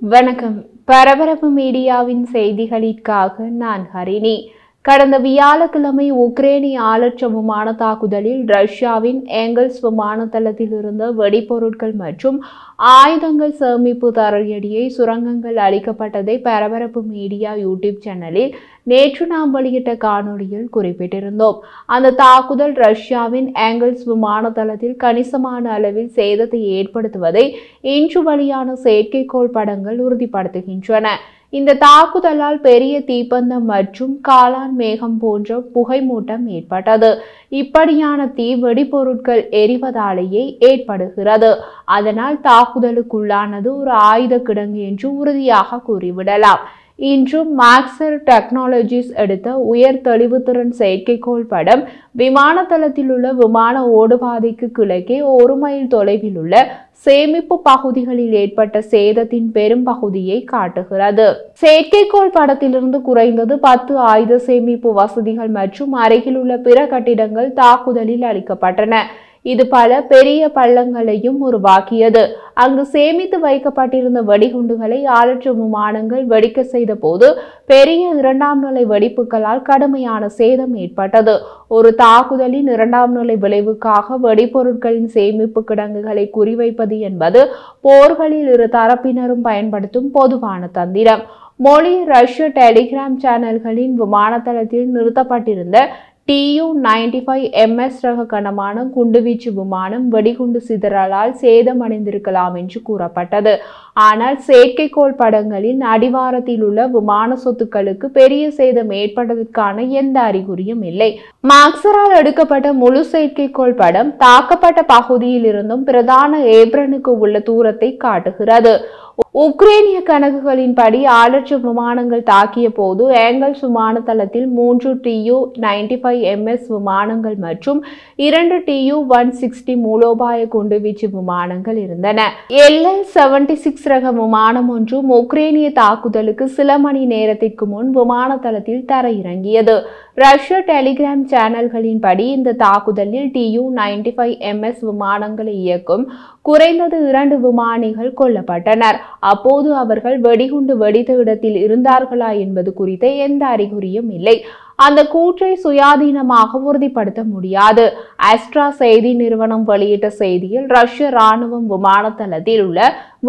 வணக்கம். பரபரப்பு மீடியாவின் செய்திகளுக்காக நான் ஹரிணி. கடந்த வியாழக்கிழமை உக்ரைனிய ஆளற்ற விமான தாக்குதலில் ரஷ்யாவின் ஏங்கல்ஸ் விமான தளத்தில் இருந்த வெடிபொருட்கள் மற்றும் ஆயுதங்கள் சேமிப்பு தரையடியை சுரங்கங்கள் அளிக்கப்பட்டதை பரபரப்பு மீடியா யூடியூப் சேனலில் நேற்று நாம் வெளியிட்ட காணொலியில் குறிப்பிட்டிருந்தோம். அந்த தாக்குதல் ரஷ்யாவின் ஏங்கல்ஸ் விமான தளத்தில் கணிசமான அளவில் சேதத்தை ஏற்படுத்துவதை இன்று வெளியான செயற்கைக்கோள் படங்கள் உறுதிப்படுத்துகின்றன. இந்த தாக்குதலால் பெரிய தீப்பந்தம் மற்றும் காளான் மேகம் போன்ற புகைமூட்டம் ஏற்பட்டது. இப்படியான தீ வெடிபொருட்கள் எரிவதாலேயே ஏற்படுகிறது. அதனால் தாக்குதலுக்குள்ளானது ஒரு ஆயுத கிடங்கு என்று உறுதியாக கூறிவிடலாம். இன்று மாக்சர் டெக்னாலஜிஸ் எடுத்த உயர் தெளிவுத்திறன் செயற்கைக்கோள் படம் விமான தளத்தில் உள்ள விமான ஓடுபாதைக்கு கிழக்கே 1 மைல் தொலைவில் உள்ள சேமிப்பு பகுதிகளில் ஏற்பட்ட சேதத்தின் பெரும் பகுதியை காட்டுகிறது. செயற்கைக்கோள் படத்திலிருந்து குறைந்தது 10 ஆயுத சேமிப்பு வசதிகள் மற்றும் அருகில் உள்ள பிற கட்டிடங்கள் தாக்குதலில் அளிக்கப்பட்டன. இது பல பெரிய பள்ளங்களையும் உருவாக்கியது. அங்கு சேமித்து வைக்கப்பட்டிருந்த வெடிகுண்டுகளை ஆளற்ற விமானங்கள் வெடிக்க செய்த போது பெரிய 2ஆம் நிலை வெடிப்புகளால் கடுமையான சேதம் ஏற்பட்டது. ஒரு தாக்குதலின் 2ஆம் நிலை விளைவுக்காக வெடிபொருட்களின் சேமிப்பு கிடங்குகளை குறிவைப்பது என்பது போர்களில் இரு தரப்பினரும் பயன்படுத்தும் பொதுவான தந்திரம். மொழி ரஷ்ய டெலிகிராம் சேனல்களின் விமான தளத்தில் நிறுத்தப்பட்டிருந்த Tu-95MS ரக கனமான குண்டுவீச்சு விமானம் வெடிகுண்டு சிதறலால் சேதமடைந்திருக்கலாம் என்று கூறப்பட்டது. ஆனால் செயற்கைக்கோள் படங்களின் அடிவாரத்தில் உள்ள விமான சொத்துக்களுக்கு பெரிய சேதம் ஏற்பட்டதற்கான எந்த அறிகுறியும் இல்லை. மாக்சரால் எடுக்கப்பட்ட முழு செயற்கைக்கோள் படம் தாக்கப்பட்ட பகுதியில் இருந்தும் பிரதான ஏப்ரனுக்கு உள்ள தூரத்தை காட்டுகிறது. உக்ரைனிய கணக்குகளின்படி ஆளற்ற விமானங்கள் தாக்கிய போது ஏங்கல்ஸ் விமான தளத்தில் 3 Tu-95MS விமானங்கள் மற்றும் 2 Tu-160 மூலோபாய குண்டுவீச்சு விமானங்கள் இருந்தன. LL-76 ரக விமானம் ஒன்றும் உக்ரைனிய தாக்குதலுக்கு சில மணி நேரத்திற்கு முன் விமான தளத்தில் தரையிறங்கியது. ரஷ்ய டெலிகிராம் சேனல்களின்படி இந்த தாக்குதலில் Tu-95MS விமானங்களை இயக்கும் குறைந்தது 2 விமானிகள் கொல்லப்பட்டனர். அப்போது அவர்கள் வெடிகுண்டு வெடித்த இடத்தில் இருந்தார்களா என்பது குறித்த எந்த அறிகுறியும் இல்லை. அந்த கூற்றை சுயாதீனமாக உறுதிப்படுத்த முடியாது. ஆஸ்ட்ரா செய்தி நிறுவனம் வெளியிட்ட செய்தியில் ரஷ்ய ராணுவம் விமான தளத்தில் உள்ள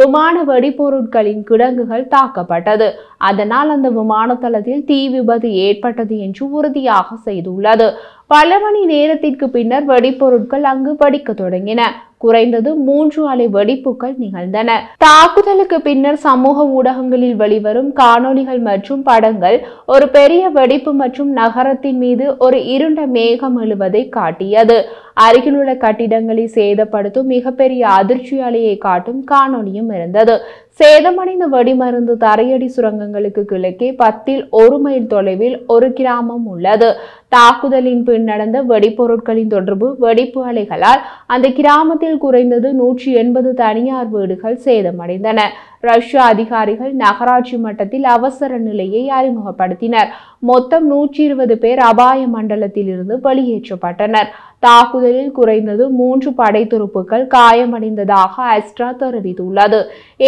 விமான வெடிபொருட்களின் கிடங்குகள் தாக்கப்பட்டது. அதனால் அந்த விமான தளத்தில் தீ விபத்து ஏற்பட்டது என்று உறுதியாக செய்துள்ளது. பல மணி நேரத்திற்கு பின்னர் வெடிபொருட்கள் அங்கு வெடிக்க தொடங்கின. குறைந்தது 3 அலை வெடிப்புகள் நிகழ்ந்தன. தாக்குதலுக்கு பின்னர் சமூக ஊடகங்களில் வெளிவரும் காணொளிகள் மற்றும் படங்கள் ஒரு பெரிய வெடிப்பு மற்றும் நகரத்தின் மீது ஒரு இருண்ட மேகம் எழுவதை காட்டியது. அருகிலுள்ள கட்டிடங்களை சேதப்படுத்தும் மிகப்பெரிய அதிர்ச்சி அலையை காட்டும் காணொளியும் இருந்தது. சேதமடைந்த வெடிமருந்து தரையடி சுரங்கங்களுக்கு கிழக்கே 10ல் 1 மைல் தொலைவில் ஒரு கிராமம் உள்ளது. தாக்குதலின் பின் நடந்த வெடிபொருட்களின் தொடர்பு வெடிப்பு அலைகளால் அந்த கிராமத்தில் குறைந்தது 180 தனியார் வீடுகள் சேதமடைந்தன. ரஷ்ய அதிகாரிகள் நகராட்சி மட்டத்தில் அவசர நிலையை அறிமுகப்படுத்தினர். மொத்தம் 120 பேர் அபாய மண்டலத்தில் இருந்து வெளியேற்றப்பட்டனர். தாக்குதலில் குறைந்தது 3 படைத்துருப்புகள் காயமடைந்ததாக ஆஸ்ட்ரா தெரிவித்துள்ளது.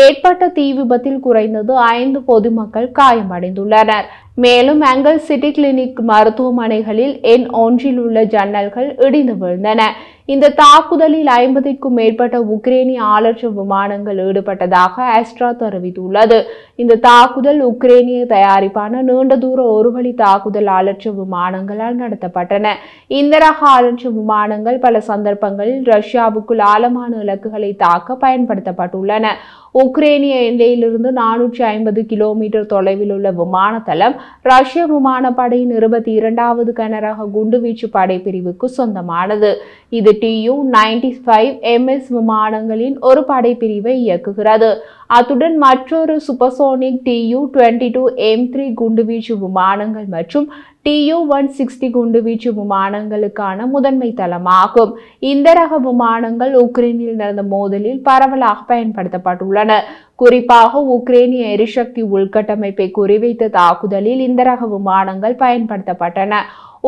ஏற்பட்ட தீ விபத்தில் குறைந்தது 5 பொதுமக்கள் காயமடைந்துள்ளனர். மேலும் ஏங்கல் சிட்டி கிளினிக் மருத்துவமனைகளில் எண் 1ல் உள்ள ஜன்னல்கள் இடிந்து விழுந்தன. இந்த தாக்குதலில் 50க்கும் மேற்பட்ட உக்ரைனிய ஆளற்ற விமானங்கள் ஈடுபட்டதாக ஆஸ்ட்ரா தெரிவித்துள்ளது. இந்த தாக்குதல் உக்ரைனிய தயாரிப்பான நீண்ட தூர ஒருவழி தாக்குதல் ஆளற்ற விமானங்களால் நடத்தப்பட்டன. இந்த ரக ஆளற்ற விமானங்கள் பல சந்தர்ப்பங்களில் ரஷ்யாவுக்குள் ஆழமான இலக்குகளை தாக்க பயன்படுத்தப்பட்டுள்ளன. உக்ரைனிய எல்லையிலிருந்து 450 கிலோமீட்டர் தொலைவில் உள்ள விமான தளம் ரஷ்ய விமானப்படையின் 22வது கனரக குண்டுவீச்சு படைப்பிரிவுக்கு சொந்தமானது. இது Tu-95MS விமானங்களின் ஒரு படைப்பிரிவை இயக்குகிறது. அத்துடன் மற்றொரு சூப்பர்சோனிக் Tu-22M3 குண்டுவீச்சு விமானங்கள் மற்றும் Tu-160 குண்டுவீச்சு விமானங்களுக்கான முதன்மை தளமாகும். இந்த ரக விமானங்கள் உக்ரைனில் நடந்த மோதலில் பரவலாக பயன்படுத்தப்பட்டுள்ளன. குறிப்பாக உக்ரைனிய எரிசக்தி உள்கட்டமைப்பை குறிவைத்த தாக்குதலில் இந்த ரக விமானங்கள் பயன்படுத்தப்பட்டன.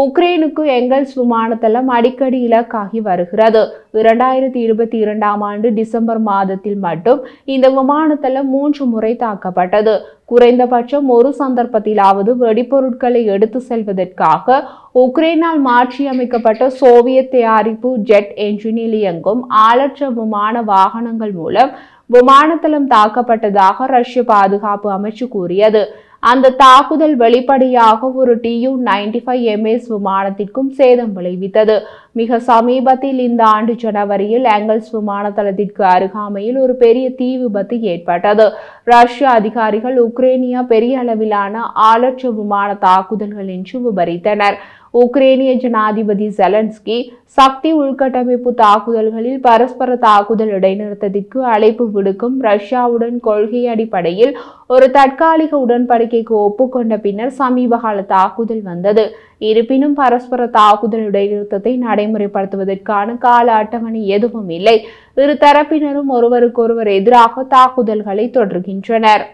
உக்ரைனுக்கு எங்கல்ஸ் விமானத்தளம் அடிக்கடி இலக்காகி வருகிறது. 2022ஆம் ஆண்டு டிசம்பர் மாதத்தில் மட்டும் இந்த விமானத்தளம் 3 முறை தாக்கப்பட்டது. குறைந்தபட்சம் ஒரு சந்தர்ப்பத்திலாவது வெடிபொருட்களை எடுத்து செல்வதற்காக உக்ரைனால் மாற்றியமைக்கப்பட்ட சோவியத் தயாரிப்பு ஜெட் என்ஜினில் இயங்கும் ஆளற்ற விமான வாகனங்கள் மூலம் விமானத்தளம் தாக்கப்பட்டதாக ரஷ்ய பாதுகாப்பு அமைச்சு கூறியது. அந்த தாக்குதல் வெளிப்படையாக ஒரு Tu-95MS விமானத்திற்கும் சேதம் விளைவித்தது. மிக சமீபத்தில் இந்த ஆண்டு ஜனவரியில் எங்கல்ஸ் விமான தளத்திற்கு அருகாமையில் ஒரு பெரிய தீ விபத்து ஏற்பட்டது. ரஷ்ய அதிகாரிகள் உக்ரைனியா பெரிய அளவிலான ஆளற்ற விமான தாக்குதல்கள் என்று விவரித்தனர். உக்ரைனிய ஜனாதிபதி ஜெலன்ஸ்கி சக்தி உள்கட்டமைப்பு தாக்குதல்களில் பரஸ்பர தாக்குதல் இடைநிறுத்தத்திற்கு அழைப்பு விடுக்கும் ரஷ்யாவுடன் கொள்கை அடிப்படையில் ஒரு தற்காலிக உடன்படிக்கைக்கு ஒப்புக்கொண்ட பின்னர் சமீபகால தாக்குதல் வந்தது. இருப்பினும் பரஸ்பர தாக்குதல் இடைநிறுத்தத்தை நடைமுறைப்படுத்துவதற்கான கால அட்டவணை எதுவும் இல்லை. இரு தரப்பினரும் ஒருவருக்கொருவர் எதிராக தாக்குதல்களை தொடர்கின்றனர்.